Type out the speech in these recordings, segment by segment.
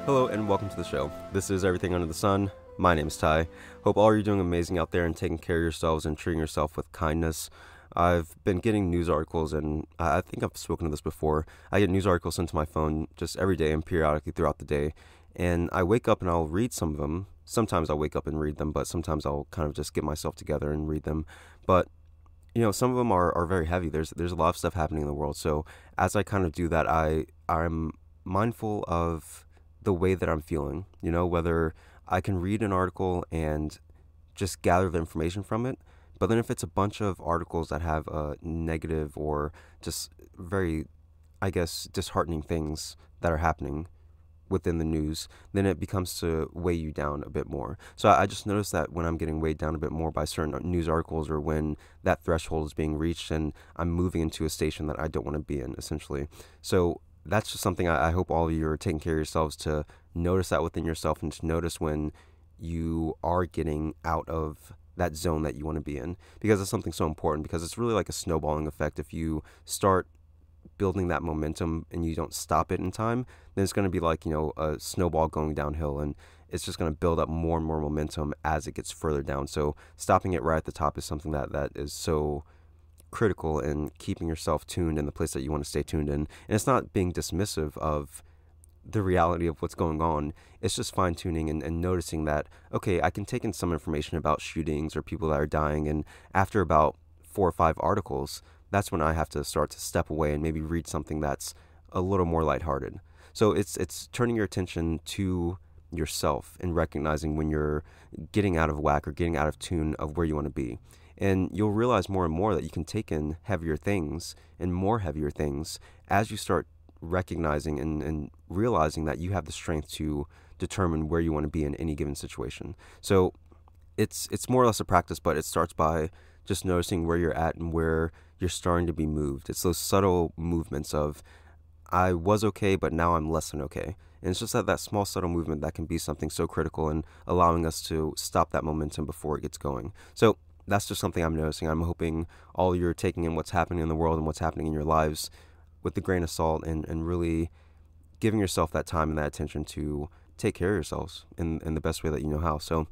Hello and welcome to the show. This is Everything Under the Sun. My name is Ty. Hope all of you are doing amazing out there and taking care of yourselves and treating yourself with kindness. I've been getting news articles, and I think I've spoken to this before. I get news articles sent to my phone just every day and periodically throughout the day. And I wake up and I'll read some of them. Sometimes I'll wake up and read them, but sometimes I'll kind of just get myself together and read them. But some of them are very heavy. There's a lot of stuff happening in the world. So as I kind of do that, I'm mindful of the way that I'm feeling, whether I can read an article and just gather the information from it. But then if it's a bunch of articles that have negative or just very, disheartening things that are happening within the news, then it becomes to weigh you down a bit more. So I just noticed that when I'm getting weighed down a bit more by certain news articles, or when that threshold is being reached and I'm moving into a station that I don't want to be in, essentially. So that's just something I hope all of you are taking care of yourselves, to notice that within yourself and to notice when you are getting out of that zone that you want to be in, because it's something so important, because it's really like a snowballing effect. If you start building that momentum and you don't stop it in time, then it's going to be like, a snowball going downhill, and it's just going to build up more and more momentum as it gets further down. So stopping it right at the top is something that is so critical in keeping yourself tuned in the place that you want to stay tuned in. And it's not being dismissive of the reality of what's going on. It's just fine tuning and noticing that, okay, I can take in some information about shootings or people that are dying, and after about 4 or 5 articles, that's when I have to start to step away and maybe read something that's a little more lighthearted. So it's turning your attention to yourself and recognizing when you're getting out of whack or getting out of tune of where you want to be. And you'll realize more and more that you can take in heavier things and more heavier things as you start recognizing and realizing that you have the strength to determine where you want to be in any given situation. So it's more or less a practice, but it starts by just noticing where you're at and where you're starting to be moved. It's those subtle movements of, I was okay, but now I'm less than okay. And it's just that small subtle movement that can be something so critical in allowing us to stop that momentum before it gets going. So that's just something I'm noticing. I'm hoping all you're taking in what's happening in the world and what's happening in your lives with a grain of salt, and really giving yourself that time and that attention to take care of yourselves in the best way that you know how. So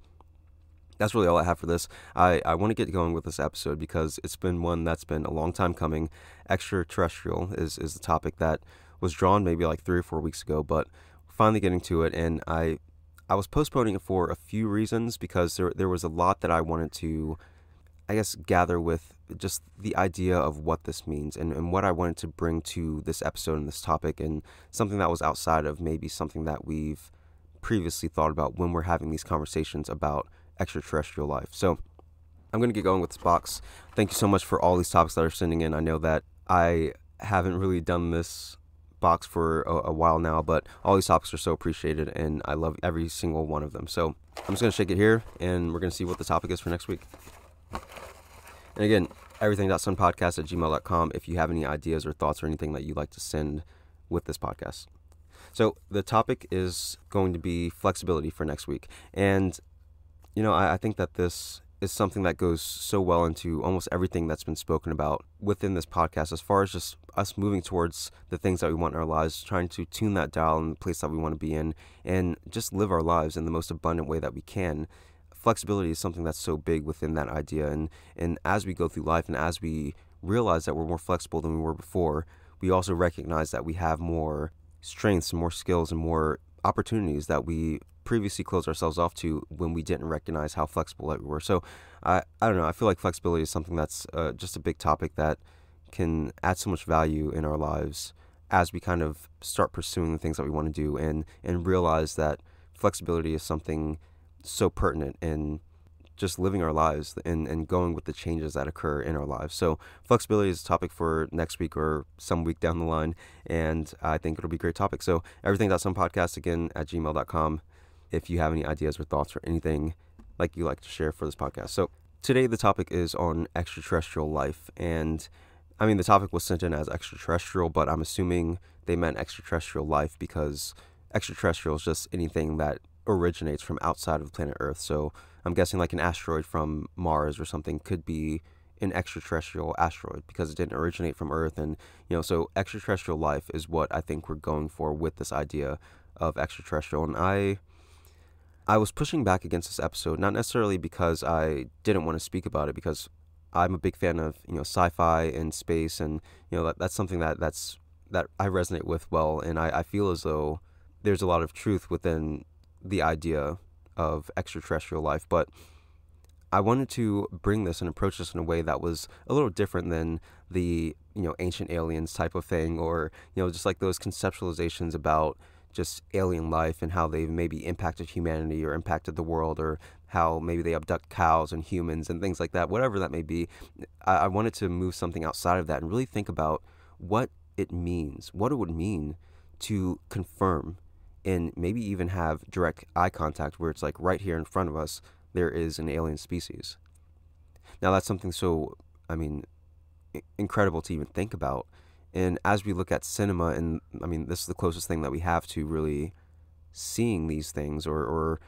that's really all I have for this. I want to get going with this episode because it's been one that's been a long time coming. Extraterrestrial is the topic that was drawn maybe like 3 or 4 weeks ago, but we're finally getting to it. And I was postponing it for a few reasons, because there was a lot that I wanted to, gather with just the idea of what this means and what I wanted to bring to this episode and this topic, and something that was outside of maybe something that we've previously thought about when we're having these conversations about extraterrestrial life. So I'm going to get going with this box. Thank you so much for all these topics that are sending in. I know that I haven't really done this box for a while now, but all these topics are so appreciated, and I love every single one of them. So I'm just going to shake it here, and we're going to see what the topic is for next week. And again, everything.sunpodcast@gmail.com if you have any ideas or thoughts or anything that you'd like to send with this podcast. So the topic is going to be flexibility for next week. And, I think that this is something that goes so well into almost everything that's been spoken about within this podcast, as far as just us moving towards the things that we want in our lives, trying to tune that dial in the place that we want to be in, and just live our lives in the most abundant way that we can. Flexibility is something that's so big within that idea, and as we go through life and as we realize that we're more flexible than we were before, we also recognize that we have more strengths and more skills and more opportunities that we previously closed ourselves off to when we didn't recognize how flexible that we were. So I don't know, I feel like flexibility is something that's just a big topic that can add so much value in our lives as we kind of start pursuing the things that we want to do, and realize that flexibility is something so pertinent in just living our lives and going with the changes that occur in our lives. So flexibility is a topic for next week or some week down the line, and I think it'll be a great topic. So everything.sunpodcast again @gmail.com if you have any ideas or thoughts or anything like you like to share for this podcast. So today the topic is on extraterrestrial life, and the topic was sent in as extraterrestrial, but I'm assuming they meant extraterrestrial life because extraterrestrial is just anything that originates from outside of planet Earth. So I'm guessing like an asteroid from Mars or something could be an extraterrestrial asteroid because it didn't originate from Earth. And so extraterrestrial life is what I think we're going for with this idea of Extraterrestrial, and I was pushing back against this episode, not necessarily because I didn't want to speak about it, because I'm a big fan of sci-fi and space, and that's something that I resonate with well, and I feel as though there's a lot of truth within the idea of extraterrestrial life, but I wanted to bring this and approach this in a way that was a little different than the ancient aliens type of thing, or just like those conceptualizations about just alien life and how they've maybe impacted humanity or impacted the world, or how maybe they abduct cows and humans and things like that, whatever that may be. I wanted to move something outside of that and really think about what it means, what it would mean to confirm and maybe even have direct eye contact where it's like right here in front of us, there is an alien species. Now that's something so, I mean, incredible to even think about. And as we look at cinema, and I mean, this is the closest thing that we have to really seeing these things, or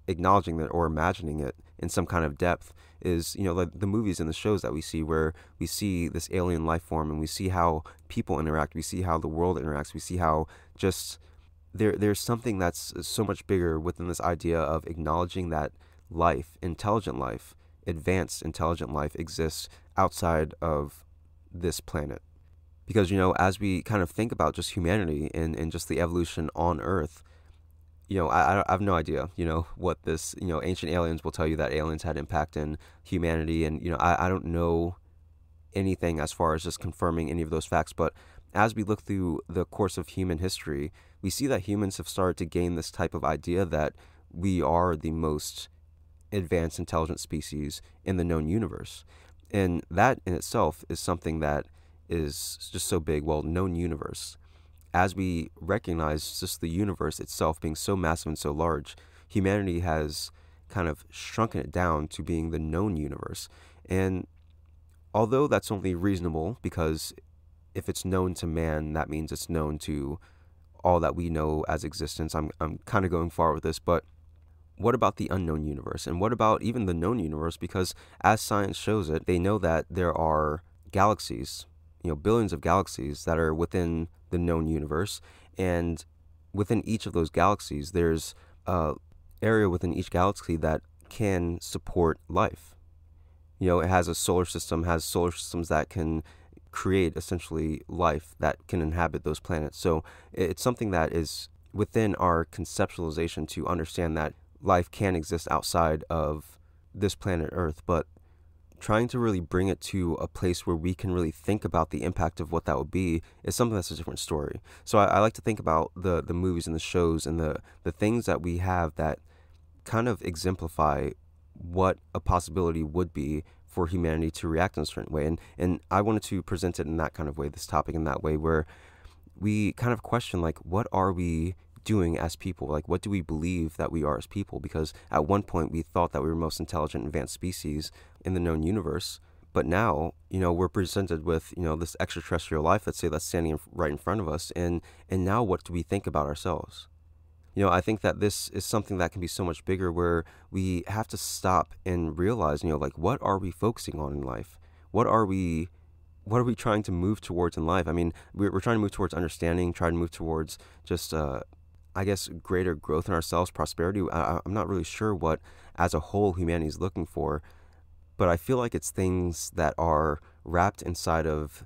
acknowledging that or imagining it in some kind of depth, is like the movies and the shows that we see, where we see this alien life form and we see how people interact, we see how the world interacts, we see how just there's something that's so much bigger within this idea of acknowledging that life, intelligent life, advanced intelligent life exists outside of this planet. Because, as we kind of think about just humanity and just the evolution on Earth, I have no idea, what this, ancient aliens will tell you that aliens had impact in humanity. And, I don't know anything as far as just confirming any of those facts. But as we look through the course of human history, we see that humans have started to gain this type of idea that we are the most advanced intelligent species in the known universe. And that in itself is something that is just so big. Well, known universe. As we recognize just the universe itself being so massive and so large, humanity has kind of shrunken it down to being the known universe. And although that's only reasonable, because if it's known to man, that means it's known to all that we know as existence. I'm kind of going far with this, but what about the unknown universe? And what about even the known universe? Because as science shows it, they know that there are galaxies, billions of galaxies that are within the known universe. And within each of those galaxies, there's a area within each galaxy that can support life. It has a solar system, has solar systems that can create essentially life that can inhabit those planets. So it's something that is within our conceptualization to understand that life can exist outside of this planet Earth, but trying to really bring it to a place where we can really think about the impact of what that would be is something that's a different story. So I like to think about the movies and the shows and the things that we have that kind of exemplify what a possibility would be for humanity to react in a certain way. And I wanted to present it in that kind of way, this topic in that way, where we kind of question, like, what are we doing as people? Like, what do we believe that we are as people? Because at one point we thought that we were the most intelligent advanced species in the known universe, but now we're presented with this extraterrestrial life, let's say, that's standing right in front of us, and now what do we think about ourselves? I think that this is something that can be so much bigger, where we have to stop and realize, like, what are we focusing on in life? What are we trying to move towards in life? I mean, we're trying to move towards understanding, trying to move towards just I guess, greater growth in ourselves, prosperity. I'm not really sure what, as a whole, humanity is looking for, but I feel like it's things that are wrapped inside of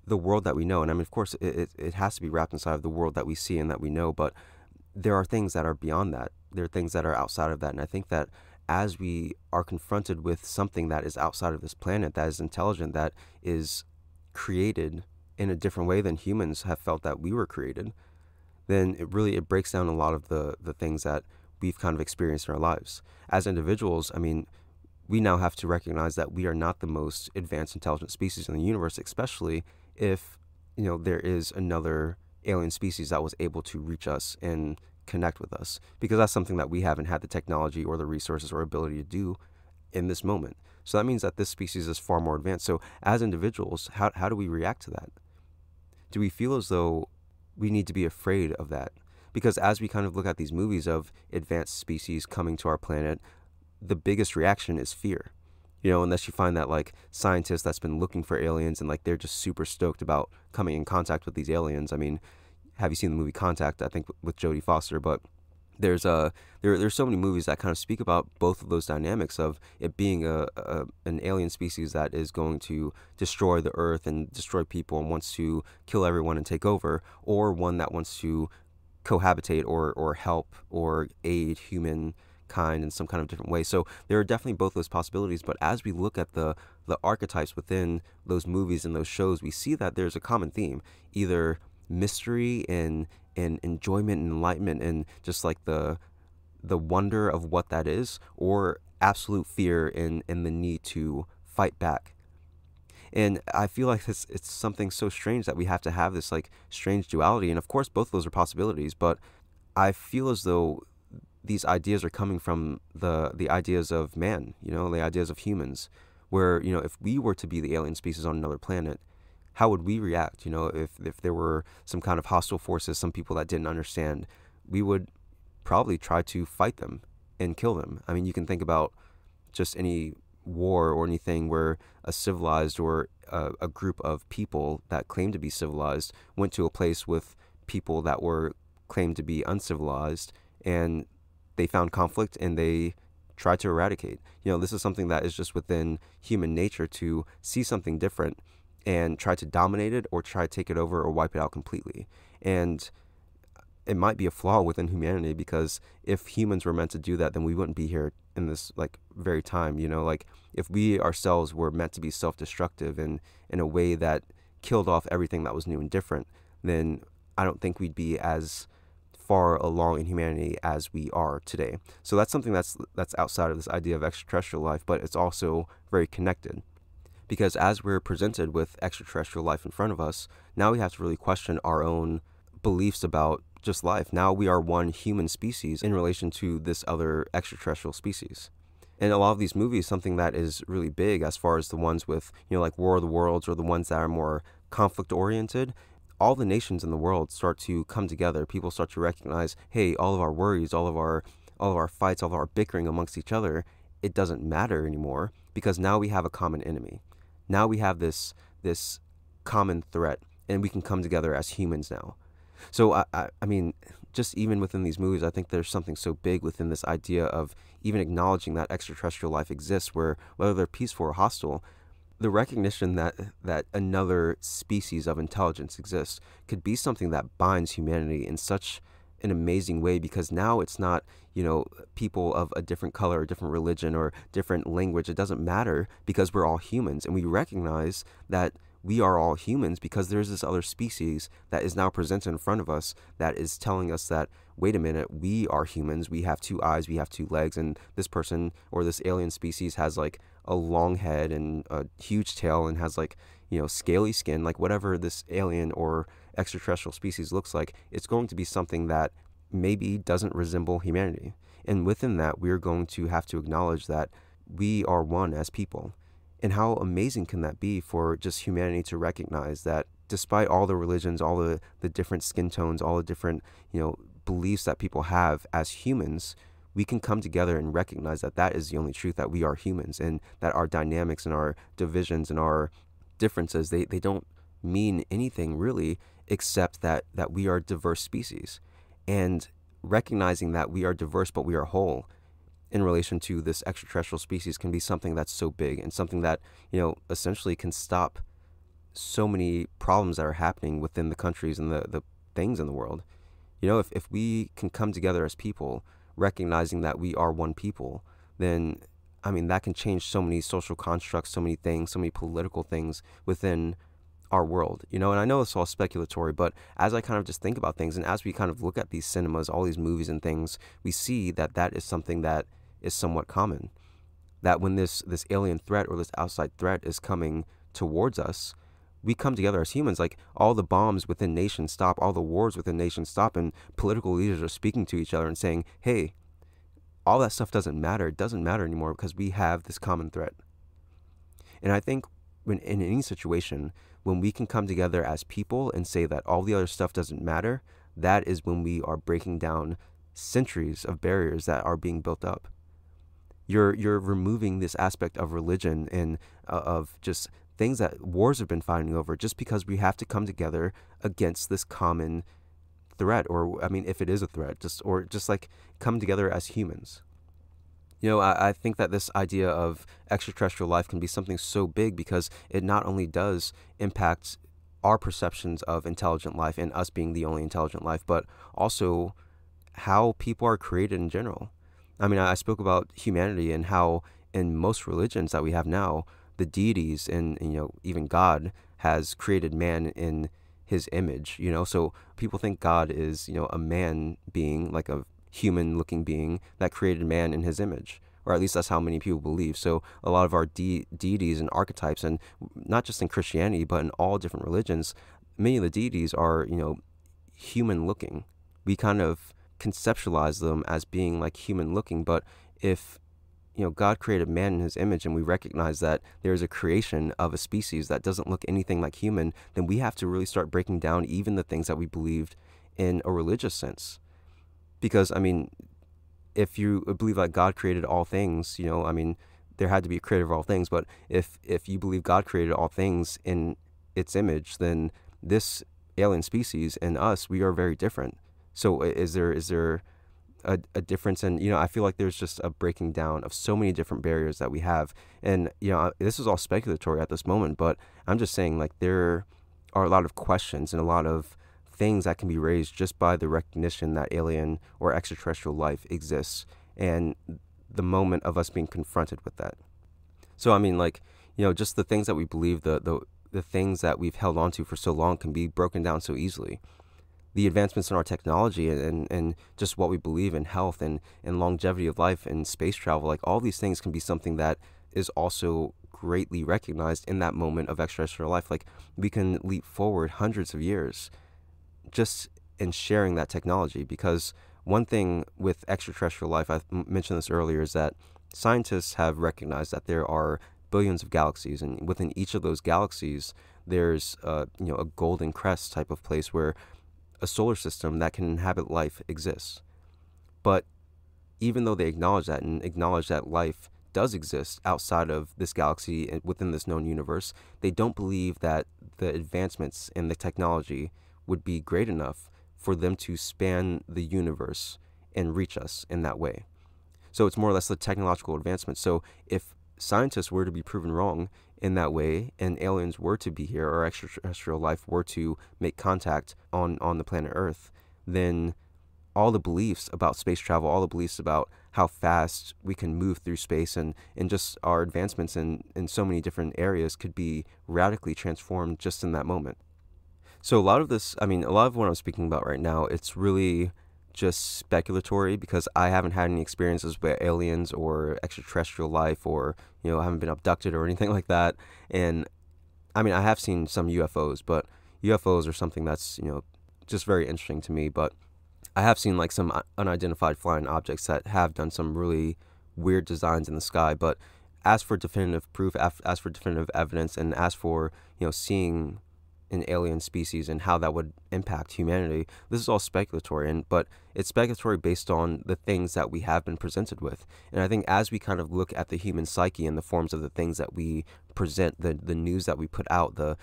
the world that we know. And I mean, of course, it has to be wrapped inside of the world that we see and that we know, but there are things that are beyond that. There are things that are outside of that. And I think that as we are confronted with something that is outside of this planet, that is intelligent, that is created in a different way than humans have felt that we were created, then it breaks down a lot of the things that we've kind of experienced in our lives. As individuals, I mean, we now have to recognize that we are not the most advanced intelligent species in the universe, especially if, there is another alien species that was able to reach us and connect with us, because that's something that we haven't had the technology or the resources or ability to do in this moment. So that means that this species is far more advanced. So as individuals, how do we react to that? Do we feel as though we need to be afraid of that? Because as we kind of look at these movies of advanced species coming to our planet, the biggest reaction is fear. Unless you find that, like, scientists that's been looking for aliens and, like, they're just super stoked about coming in contact with these aliens. I mean, have you seen the movie Contact? I think with Jodie Foster, but there's so many movies that kind of speak about both of those dynamics of it being an alien species that is going to destroy the earth and destroy people and wants to kill everyone and take over, or one that wants to cohabitate or help or aid humankind in some kind of different way. So there are definitely both those possibilities, but as we look at the archetypes within those movies and those shows, we see that there's a common theme, either mystery and enjoyment and enlightenment and just like the wonder of what that is, or absolute fear and the need to fight back. And I feel like it's something so strange that we have to have this like strange duality. And of course, both of those are possibilities, but I feel as though these ideas are coming from the ideas of man, the ideas of humans, where, if we were to be the alien species on another planet, how would we react? If there were some kind of hostile forces, some people that didn't understand, we would probably try to fight them and kill them. I mean, you can think about just any war or anything where a civilized or a group of people that claimed to be civilized went to a place with people that were claimed to be uncivilized, and they found conflict and they tried to eradicate. This is something that is just within human nature, to see something different and try to dominate it or try to take it over or wipe it out completely. And it might be a flaw within humanity, because if humans were meant to do that, then we wouldn't be here in this like very time. Like if we ourselves were meant to be self-destructive and in a way that killed off everything that was new and different, then I don't think we'd be as far along in humanity as we are today. So that's something that's outside of this idea of extraterrestrial life, but it's also very connected. Because as we're presented with extraterrestrial life in front of us, now we have to really question our own beliefs about just life. Now we are one human species in relation to this other extraterrestrial species. And a lot of these movies, something that is really big as far as the ones with, like War of the Worlds, or the ones that are more conflict oriented, all the nations in the world start to come together. People start to recognize, hey, all of our worries, all of our fights, all of our bickering amongst each other, it doesn't matter anymore, because now we have a common enemy. Now we have this common threat, and we can come together as humans now. So I mean, just even within these movies, I think there's something so big within this idea of even acknowledging that extraterrestrial life exists, where whether they're peaceful or hostile, the recognition that another species of intelligence exists could be something that binds humanity in such an amazing way, because now it's not, people of a different color, or different religion, or different language. It doesn't matter, because we're all humans, and we recognize that we are all humans because there's this other species that is now presented in front of us that is telling us that, wait a minute, we are humans, we have two eyes, we have two legs, and this person or this alien species has like a long head and a huge tail and has like, scaly skin. Like whatever this alien or extraterrestrial species looks like, it's going to be something that maybe doesn't resemble humanity. And within that, we're going to have to acknowledge that we are one as people. And how amazing can that be for just humanity to recognize that despite all the religions, all the different skin tones, all the different, beliefs that people have as humans, we can come together and recognize that that is the only truth, that we are humans, and that our dynamics and our divisions and our differences, they don't mean anything really, except that we are diverse species. And recognizing that we are diverse but we are whole in relation to this extraterrestrial species can be something that's so big, and something that, essentially can stop so many problems that are happening within the countries and the things in the world. If we can come together as people, recognizing that we are one people, then, I mean, that can change so many social constructs, so many things, so many political things within our world, and I know it's all speculatory, but as I kind of just think about things, and as we kind of look at these cinemas, all these movies and things, we see that that is something that is somewhat common. That when this alien threat or this outside threat is coming towards us, we come together as humans. Like all the bombs within nations stop, all the wars within nations stop, and political leaders are speaking to each other and saying, hey, all that stuff doesn't matter. It doesn't matter anymore because we have this common threat. And I think when in any situation, when we can come together as people and say that all the other stuff doesn't matter, that is when we are breaking down centuries of barriers that are being built up. You're removing this aspect of religion and of just things that wars have been fighting over, just because we have to come together against this common threat, or I mean, if it is a threat, just like come together as humans. I think that this idea of extraterrestrial life can be something so big because it not only does impact our perceptions of intelligent life and us being the only intelligent life, but also how people are created in general. I mean, I spoke about humanity and how in most religions that we have now, the deities and even God has created man in his image, so people think God is, a man being, like a human looking being that created man in his image, or at least that's how many people believe. So a lot of our deities and archetypes, and not just in Christianity but in all different religions, many of the deities are human looking. We kind of conceptualize them as being like human looking, but if God created man in his image, and we recognize that there's a creation of a species that doesn't look anything like human, then we have to really start breaking down even the things that we believed in a religious sense. Because, I mean, if you believe that God created all things, I mean, there had to be a creator of all things, but if you believe God created all things in its image, then this alien species and us, we are very different. So is there a difference? And I feel like there's just a breaking down of so many different barriers that we have. And this is all speculatory at this moment, but I'm just saying, like, there are a lot of questions and a lot of things that can be raised just by the recognition that alien or extraterrestrial life exists, and the moment of us being confronted with that. So I mean, like, just the things that we believe, the things that we've held on to for so long can be broken down so easily. The advancements in our technology and just what we believe in health and longevity of life and space travel, like all these things can be something that is also greatly recognized in that moment of extraterrestrial life. Like, we can leap forward hundreds of years just in sharing that technology, because one thing with extraterrestrial life, I mentioned this earlier, is that scientists have recognized that there are billions of galaxies, and within each of those galaxies there's a golden crest type of place where a solar system that can inhabit life exists. But even though they acknowledge that and acknowledge that life does exist outside of this galaxy and within this known universe, they don't believe that the advancements in the technology would be great enough for them to span the universe and reach us in that way. So it's more or less the technological advancement. So if scientists were to be proven wrong in that way, and aliens were to be here, or extraterrestrial life were to make contact on the planet Earth, then all the beliefs about space travel, all the beliefs about how fast we can move through space, and just our advancements in so many different areas could be radically transformed just in that moment. So a lot of this, I mean, a lot of what I'm speaking about right now, it's really just speculatory, because I haven't had any experiences with aliens or extraterrestrial life, or I haven't been abducted or anything like that. And I mean, I have seen some UFOs, but UFOs are something that's just very interesting to me. But I have seen like some unidentified flying objects that have done some really weird designs in the sky. But as for definitive proof, as for definitive evidence, and as for seeing an alien species and how that would impact humanity, this is all speculatory, but it's speculatory based on the things that we have been presented with. And I think as we kind of look at the human psyche in the forms of the things that we present, the news that we put out, the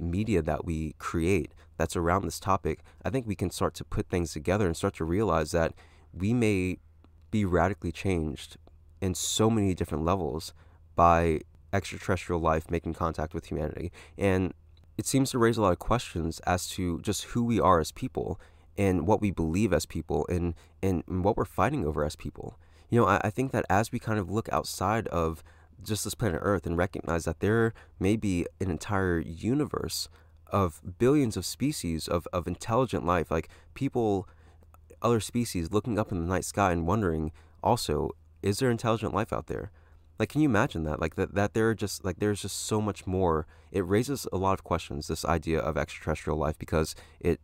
media that we create that's around this topic, I think we can start to put things together and start to realize that we may be radically changed in so many different levels by extraterrestrial life making contact with humanity. And it seems to raise a lot of questions as to just who we are as people, and what we believe as people, and what we're fighting over as people. I think that as we kind of look outside of just this planet Earth and recognize that there may be an entire universe of billions of species of intelligent life, like people, other species looking up in the night sky and wondering also, is there intelligent life out there? Like, can you imagine that? Like that there are just like there's just so much more. It raises a lot of questions, this idea of extraterrestrial life, because it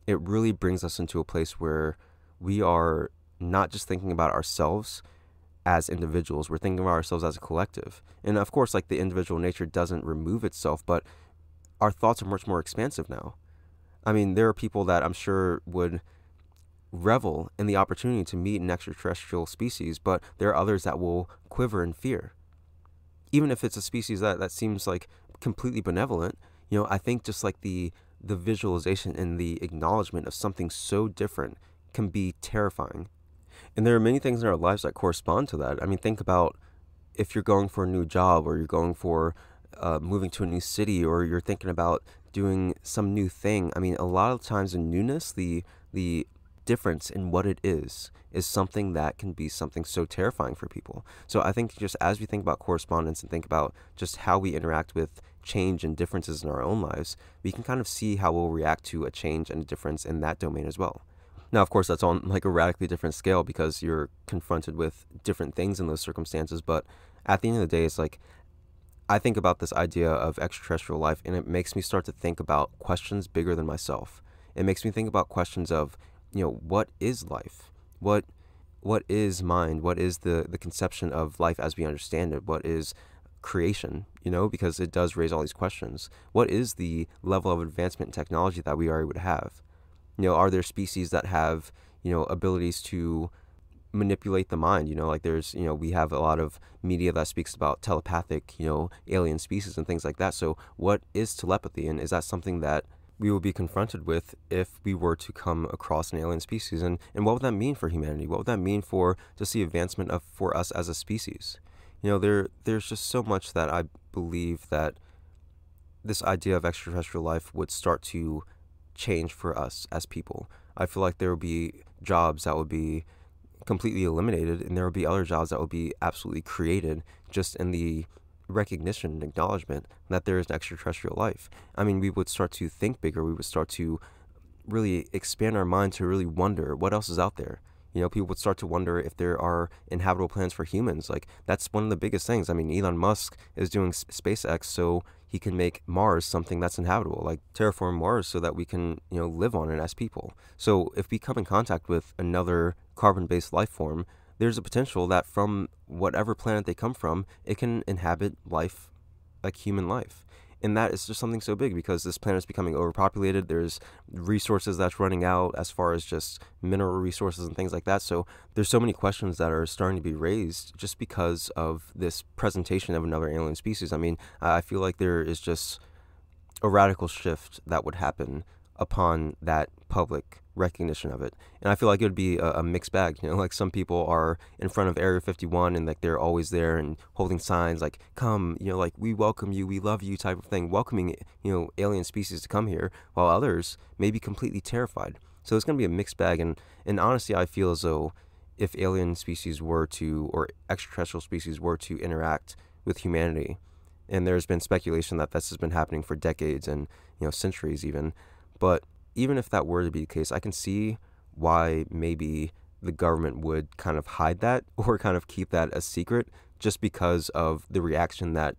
really brings us into a place where we are not just thinking about ourselves as individuals, we're thinking about ourselves as a collective. And of course, like, the individual nature doesn't remove itself, but our thoughts are much more expansive now. I mean, there are people that I'm sure would revel in the opportunity to meet an extraterrestrial species, but there are others that will quiver in fear. Even if it's a species that seems like completely benevolent, I think just like the the visualization and the acknowledgement of something so different can be terrifying. And there are many things in our lives that correspond to that. I mean, think about if you're going for a new job, or you're going for moving to a new city, or you're thinking about doing some new thing. I mean, a lot of times in newness, the difference in what it is something that can be something so terrifying for people. So I think just as we think about correspondence and think about just how we interact with change and differences in our own lives, we can kind of see how we'll react to a change and a difference in that domain as well. Now, of course, that's on like a radically different scale because you're confronted with different things in those circumstances. But at the end of the day, it's like I think about this idea of extraterrestrial life, and it makes me start to think about questions bigger than myself. It makes me think about questions of, what is life? What is mind? What is the conception of life as we understand it? What is creation? Because it does raise all these questions. What is the level of advancement in technology that we are able to have? Are there species that have, abilities to manipulate the mind? Like there's, we have a lot of media that speaks about telepathic, alien species and things like that. So what is telepathy? And is that something that we will be confronted with if we were to come across an alien species? And what would that mean for humanity? What would that mean for just the advancement of for us as a species? There's just so much that I believe that this idea of extraterrestrial life would start to change for us as people. I feel like there would be jobs that would be completely eliminated, and there would be other jobs that would be absolutely created just in the recognition and acknowledgement that there is an extraterrestrial life. I mean, we would start to think bigger. We would start to really expand our mind to really wonder what else is out there. People would start to wonder if there are inhabitable planets for humans. Like, that's one of the biggest things. I mean, Elon Musk is doing SpaceX so he can make Mars something that's inhabitable, like terraform Mars so that we can, live on it as people. So if we come in contact with another carbon-based life form, there's a potential that from whatever planet they come from, it can inhabit life like human life. And that is just something so big because this planet is becoming overpopulated. There's resources that's running out as far as just mineral resources and things like that. So there's so many questions that are starting to be raised just because of this presentation of another alien species. I mean, I feel like there is just a radical shift that would happen upon that public recognition of it. And I feel like it would be a mixed bag. Like some people are in front of Area 51 and like they're always there and holding signs like, come, like we welcome you, we love you type of thing, welcoming, alien species to come here, while others may be completely terrified. So it's going to be a mixed bag. And honestly, I feel as though if alien species were to, or extraterrestrial species were to interact with humanity, and there's been speculation that this has been happening for decades and, centuries even, but even if that were to be the case, I can see why maybe the government would kind of hide that or kind of keep that a secret just because of the reaction that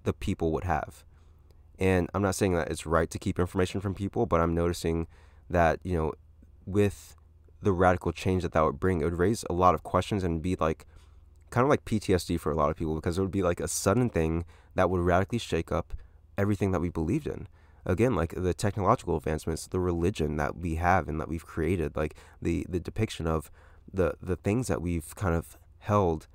the people would have. And I'm not saying that it's right to keep information from people, but I'm noticing that, with the radical change that would bring, it would raise a lot of questions and be like kind of like PTSD for a lot of people, because it would be like a sudden thing that would radically shake up everything that we believed in. Again, like the technological advancements, the religion that we have and that we've created, like the depiction of the things that we've kind of held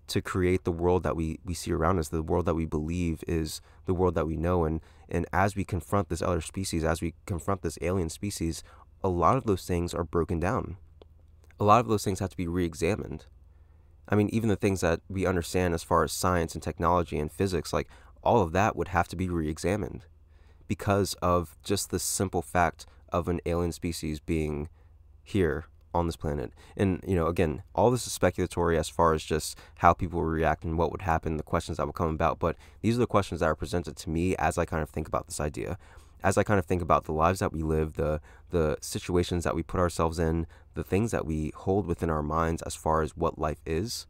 to create the world that we see around us, the world that we believe is the world that we know. And as we confront this other species, as we confront this alien species, a lot of those things are broken down. A lot of those things have to be re-examined. I mean, even the things that we understand as far as science and technology and physics, like all of that would have to be re-examined because of just the simple fact of an alien species being here on this planet. And, again, all this is speculatory as far as just how people will react and what would happen, the questions that will come about. But these are the questions that are presented to me as I kind of think about this idea, as I kind of think about the lives that we live, the situations that we put ourselves in, the things that we hold within our minds as far as what life is.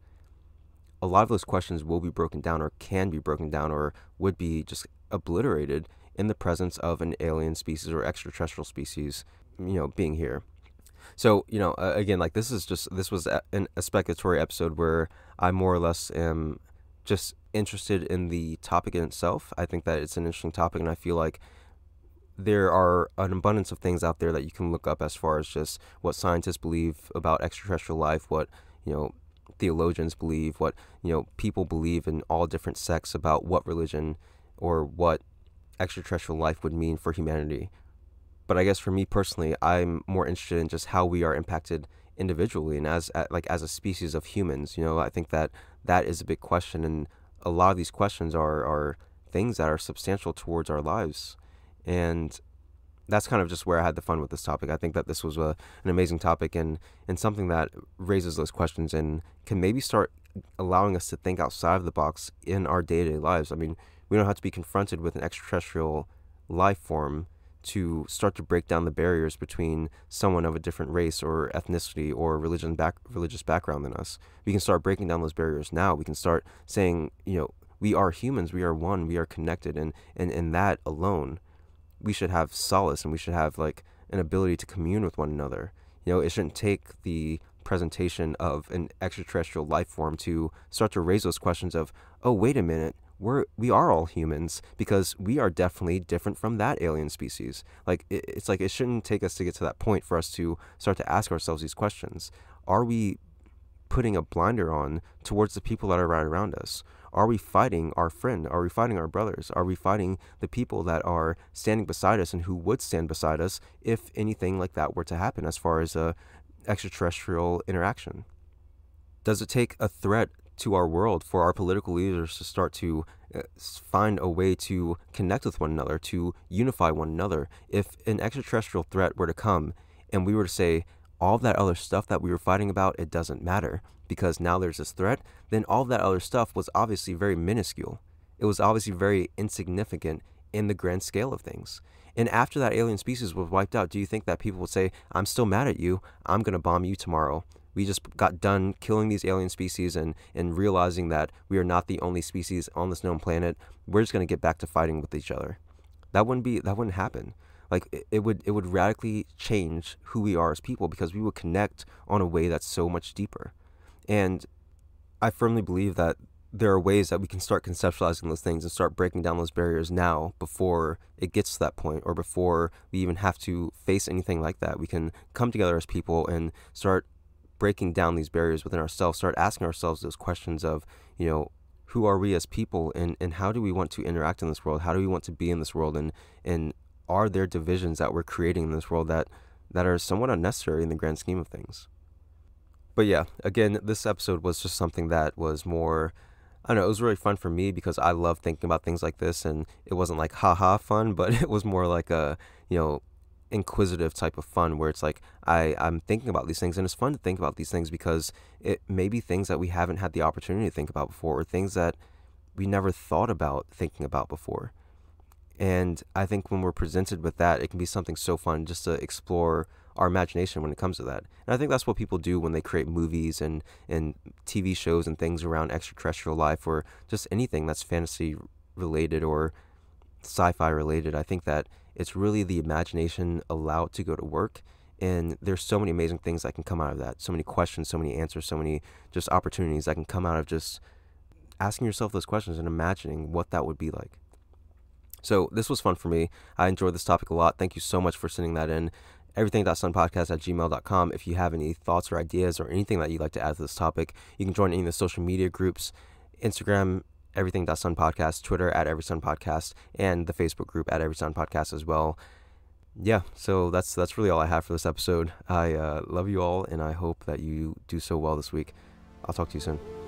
A lot of those questions will be broken down or can be broken down or would be just obliterated in the presence of an alien species or extraterrestrial species, being here. So, again, like this was a speculatory episode where I more or less am just interested in the topic in itself. I think that it's an interesting topic, and I feel like there are an abundance of things out there that you can look up as far as just what scientists believe about extraterrestrial life, what, theologians believe, what, people believe in all different sects about what religion or what extraterrestrial life would mean for humanity, But I guess for me personally, I'm more interested in just how we are impacted individually and as a species of humans. I think that is a big question, and a lot of these questions are things that are substantial towards our lives. And that's kind of just where I had the fun with this topic. I think that this was an amazing topic, and something that raises those questions and can maybe start allowing us to think outside of the box in our day-to-day lives. I mean, we don't have to be confronted with an extraterrestrial life form to start to break down the barriers between someone of a different race or ethnicity or religious background than us. We can start breaking down those barriers now. We can start saying, we are humans, we are one, we are connected, and in that alone, we should have solace, and we should have like an ability to commune with one another. It shouldn't take the presentation of an extraterrestrial life form to start to raise those questions of, oh, wait a minute, we are all humans, because we are definitely different from that alien species. Like it's like it shouldn't take us to get to that point for us to start to ask ourselves these questions. Are we putting a blinder on towards the people that are right around us? Are we fighting our friend? Are we fighting our brothers? Are we fighting the people that are standing beside us and who would stand beside us if anything like that were to happen as far as a extraterrestrial interaction? Does it take a threat to our world for our political leaders to start to find a way to connect with one another, to unify one another? If an extraterrestrial threat were to come and we were to say, all that other stuff that we were fighting about, it doesn't matter, because now there's this threat, then all that other stuff was obviously very minuscule. It was obviously very insignificant in the grand scale of things. And after that alien species was wiped out, do you think that people would say, I'm still mad at you, I'm going to bomb you tomorrow? We just got done killing these alien species and realizing that we are not the only species on this known planet. We're just going to get back to fighting with each other. That wouldn't happen. Like it would radically change who we are as people, because we would connect on a way that's so much deeper. And I firmly believe that there are ways that we can start conceptualizing those things and start breaking down those barriers now, before it gets to that point, or before we even have to face anything like that. We can come together as people and start breaking down these barriers within ourselves, start asking ourselves those questions of, who are we as people, and how do we want to interact in this world? How do we want to be in this world? And are there divisions that we're creating in this world that are somewhat unnecessary in the grand scheme of things? But yeah, again, this episode was just something that was more, I don't know, it was really fun for me because I love thinking about things like this, and it wasn't like haha fun, but it was more like a, inquisitive type of fun, where it's like I'm thinking about these things, and it's fun to think about these things because it may be things that we haven't had the opportunity to think about before, or things that we never thought about thinking about before. And I think when we're presented with that, it can be something so fun just to explore our imagination when it comes to that. And I think that's what people do when they create movies and TV shows and things around extraterrestrial life, or just anything that's fantasy related or sci-fi related. I think that it's really the imagination allowed to go to work. And there's so many amazing things that can come out of that. So many questions, so many answers, so many just opportunities that can come out of just asking yourself those questions and imagining what that would be like. So this was fun for me. I enjoyed this topic a lot. Thank you so much for sending that in. everything.sunpodcast@gmail.com. If you have any thoughts or ideas or anything that you'd like to add to this topic, you can join any of the social media groups: Instagram, everything.sunpodcast, Twitter @everysunpodcast, and the Facebook group @everysunpodcast as well. Yeah, so that's really all I have for this episode. I love you all, and I hope that you do so well this week. I'll talk to you soon.